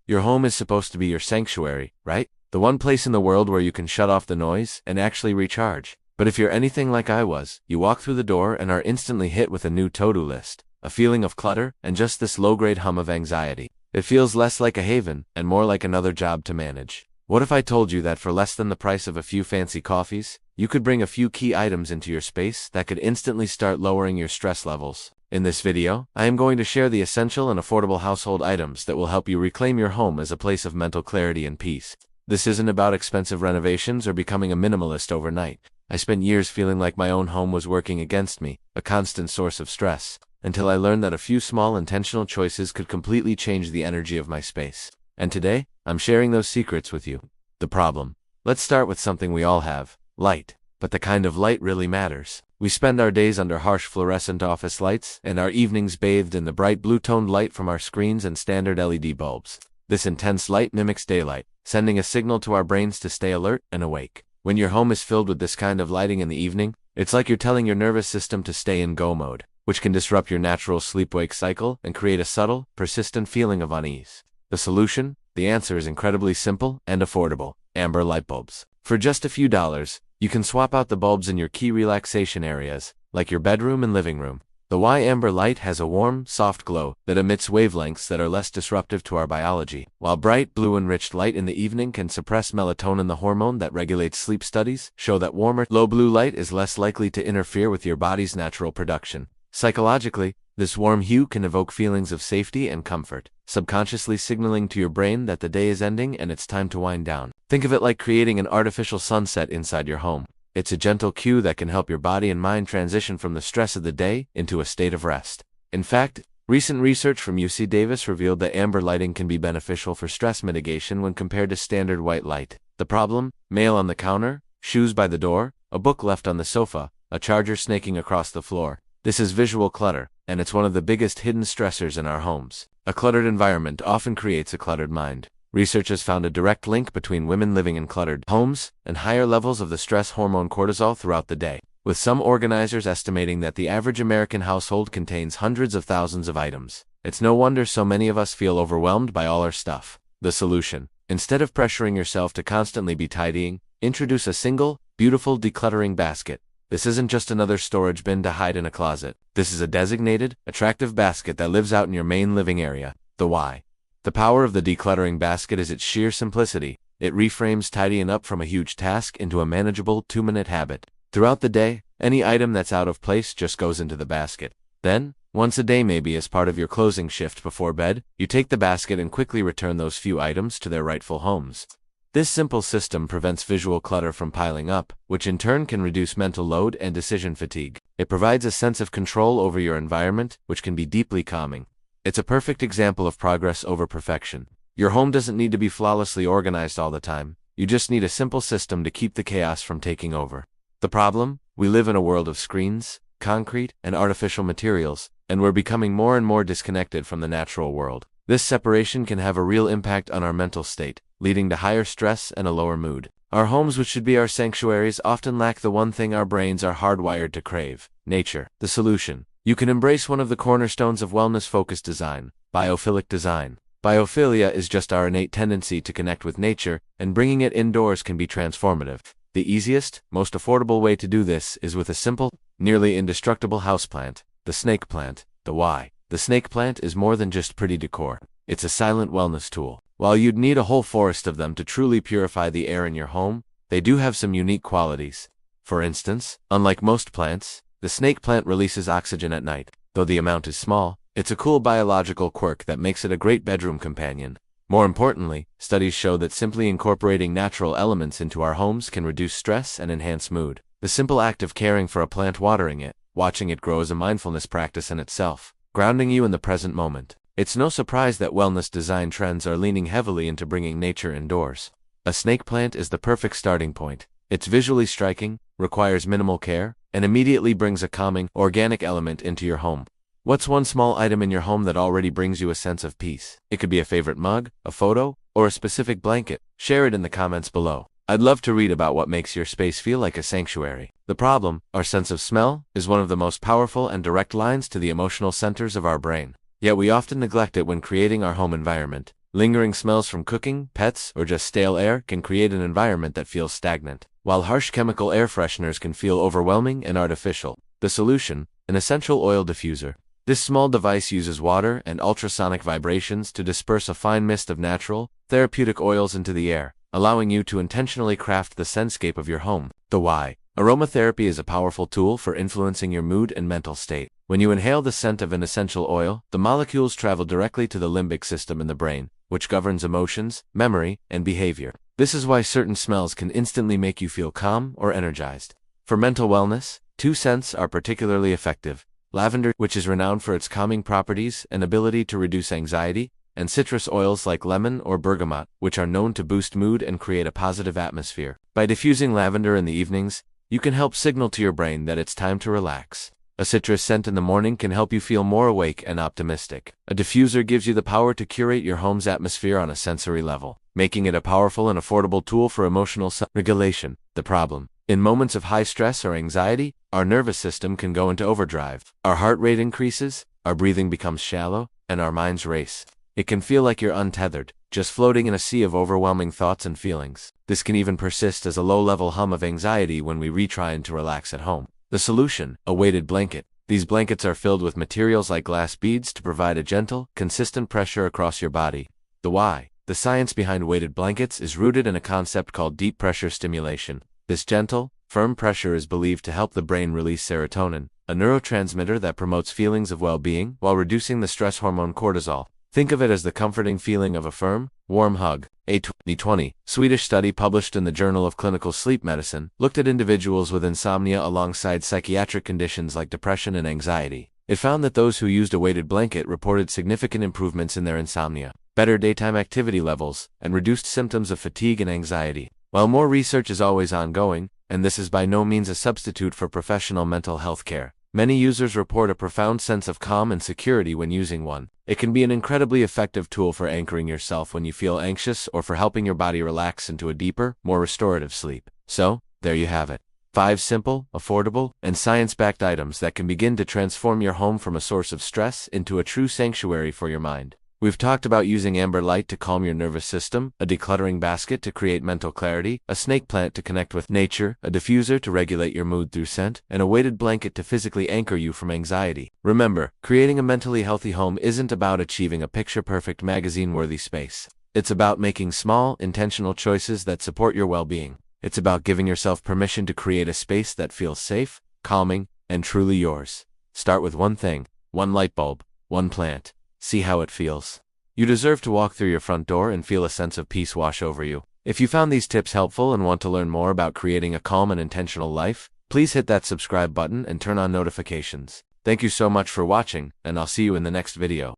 Your home is supposed to be your sanctuary, right? The one place in the world where you can shut off the noise and actually recharge. But if you're anything like I was, you walk through the door and are instantly hit with a new to-do list, a feeling of clutter, and just this low-grade hum of anxiety. It feels less like a haven and more like another job to manage. What if I told you that for less than the price of a few fancy coffees, you could bring a few key items into your space that could instantly start lowering your stress levels? In this video, I am going to share the essential and affordable household items that will help you reclaim your home as a place of mental clarity and peace. This isn't about expensive renovations or becoming a minimalist overnight. I spent years feeling like my own home was working against me, a constant source of stress, until I learned that a few small intentional choices could completely change the energy of my space. And today, I'm sharing those secrets with you. The problem. Let's start with something we all have: light. But the kind of light really matters. We spend our days under harsh fluorescent office lights, and our evenings bathed in the bright blue-toned light from our screens and standard LED bulbs. This intense light mimics daylight, sending a signal to our brains to stay alert and awake. When your home is filled with this kind of lighting in the evening, it's like you're telling your nervous system to stay in go mode, which can disrupt your natural sleep-wake cycle and create a subtle, persistent feeling of unease. The solution? The answer is incredibly simple and affordable: amber light bulbs. For just a few dollars, you can swap out the bulbs in your key relaxation areas, like your bedroom and living room. The amber light has a warm, soft glow that emits wavelengths that are less disruptive to our biology, while bright blue-enriched light in the evening can suppress melatonin, the hormone that regulates sleep. Studies show that warmer, low blue light is less likely to interfere with your body's natural production. Psychologically, this warm hue can evoke feelings of safety and comfort, subconsciously signaling to your brain that the day is ending and it's time to wind down. Think of it like creating an artificial sunset inside your home. It's a gentle cue that can help your body and mind transition from the stress of the day into a state of rest. In fact, recent research from UC Davis revealed that amber lighting can be beneficial for stress mitigation when compared to standard white light. The problem? Mail on the counter, shoes by the door, a book left on the sofa, a charger snaking across the floor. This is visual clutter, and it's one of the biggest hidden stressors in our homes. A cluttered environment often creates a cluttered mind. Research has found a direct link between women living in cluttered homes and higher levels of the stress hormone cortisol throughout the day, with some organizers estimating that the average American household contains hundreds of thousands of items. It's no wonder so many of us feel overwhelmed by all our stuff. The solution: instead of pressuring yourself to constantly be tidying, introduce a single, beautiful decluttering basket. This isn't just another storage bin to hide in a closet. This is a designated, attractive basket that lives out in your main living area. The why. The power of the decluttering basket is its sheer simplicity. It reframes tidying up from a huge task into a manageable 2-minute habit. Throughout the day, any item that's out of place just goes into the basket. Then, once a day, maybe as part of your closing shift before bed, you take the basket and quickly return those few items to their rightful homes. This simple system prevents visual clutter from piling up, which in turn can reduce mental load and decision fatigue. It provides a sense of control over your environment, which can be deeply calming. It's a perfect example of progress over perfection. Your home doesn't need to be flawlessly organized all the time. You just need a simple system to keep the chaos from taking over. The problem? We live in a world of screens, concrete, and artificial materials, and we're becoming more and more disconnected from the natural world. This separation can have a real impact on our mental state, leading to higher stress and a lower mood. Our homes, which should be our sanctuaries, often lack the one thing our brains are hardwired to crave: nature. The solution: you can embrace one of the cornerstones of wellness-focused design: biophilic design. Biophilia is just our innate tendency to connect with nature, and bringing it indoors can be transformative. The easiest, most affordable way to do this is with a simple, nearly indestructible houseplant: the snake plant. The why. The snake plant is more than just pretty decor. It's a silent wellness tool. While you'd need a whole forest of them to truly purify the air in your home, they do have some unique qualities. For instance, unlike most plants, the snake plant releases oxygen at night. Though the amount is small, it's a cool biological quirk that makes it a great bedroom companion. More importantly, studies show that simply incorporating natural elements into our homes can reduce stress and enhance mood. The simple act of caring for a plant, watering it, watching it grow, is a mindfulness practice in itself, grounding you in the present moment. It's no surprise that wellness design trends are leaning heavily into bringing nature indoors. A snake plant is the perfect starting point. It's visually striking, requires minimal care, and immediately brings a calming, organic element into your home. What's one small item in your home that already brings you a sense of peace? It could be a favorite mug, a photo, or a specific blanket. Share it in the comments below. I'd love to read about what makes your space feel like a sanctuary. The problem, our sense of smell, is one of the most powerful and direct lines to the emotional centers of our brain. Yet we often neglect it when creating our home environment, Lingering smells from cooking, pets, or just stale air can create an environment that feels stagnant, while harsh chemical air fresheners can feel overwhelming and artificial. The solution: an essential oil diffuser. This small device uses water and ultrasonic vibrations to disperse a fine mist of natural, therapeutic oils into the air, allowing you to intentionally craft the scentscape of your home. The why. Aromatherapy is a powerful tool for influencing your mood and mental state. When you inhale the scent of an essential oil, the molecules travel directly to the limbic system in the brain, which governs emotions, memory, and behavior. This is why certain smells can instantly make you feel calm or energized. For mental wellness, 2 scents are particularly effective: lavender, which is renowned for its calming properties and ability to reduce anxiety, and citrus oils like lemon or bergamot, which are known to boost mood and create a positive atmosphere. By diffusing lavender in the evenings, you can help signal to your brain that it's time to relax. A citrus scent in the morning can help you feel more awake and optimistic. A diffuser gives you the power to curate your home's atmosphere on a sensory level, making it a powerful and affordable tool for emotional regulation. The problem: in moments of high stress or anxiety, our nervous system can go into overdrive. Our heart rate increases, our breathing becomes shallow, and our minds race. It can feel like you're untethered, just floating in a sea of overwhelming thoughts and feelings. This can even persist as a low-level hum of anxiety when we retry to relax at home. The solution: a weighted blanket. These blankets are filled with materials like glass beads to provide a gentle, consistent pressure across your body. The why. The science behind weighted blankets is rooted in a concept called deep pressure stimulation. This gentle, firm pressure is believed to help the brain release serotonin, a neurotransmitter that promotes feelings of well-being while reducing the stress hormone cortisol. Think of it as the comforting feeling of a firm, warm hug. A 2020 Swedish study published in the Journal of Clinical Sleep Medicine looked at individuals with insomnia alongside psychiatric conditions like depression and anxiety. It found that those who used a weighted blanket reported significant improvements in their insomnia, better daytime activity levels, and reduced symptoms of fatigue and anxiety. While more research is always ongoing, and this is by no means a substitute for professional mental health care, many users report a profound sense of calm and security when using one. It can be an incredibly effective tool for anchoring yourself when you feel anxious or for helping your body relax into a deeper, more restorative sleep. So, there you have it. 5 simple, affordable, and science-backed items that can begin to transform your home from a source of stress into a true sanctuary for your mind. We've talked about using amber light to calm your nervous system, a decluttering basket to create mental clarity, a snake plant to connect with nature, a diffuser to regulate your mood through scent, and a weighted blanket to physically anchor you from anxiety. Remember, creating a mentally healthy home isn't about achieving a picture-perfect magazine-worthy space. It's about making small, intentional choices that support your well-being. It's about giving yourself permission to create a space that feels safe, calming, and truly yours. Start with one thing, one light bulb, one plant. See how it feels. You deserve to walk through your front door and feel a sense of peace wash over you. If you found these tips helpful and want to learn more about creating a calm and intentional life, please hit that subscribe button and turn on notifications. Thank you so much for watching, and I'll see you in the next video.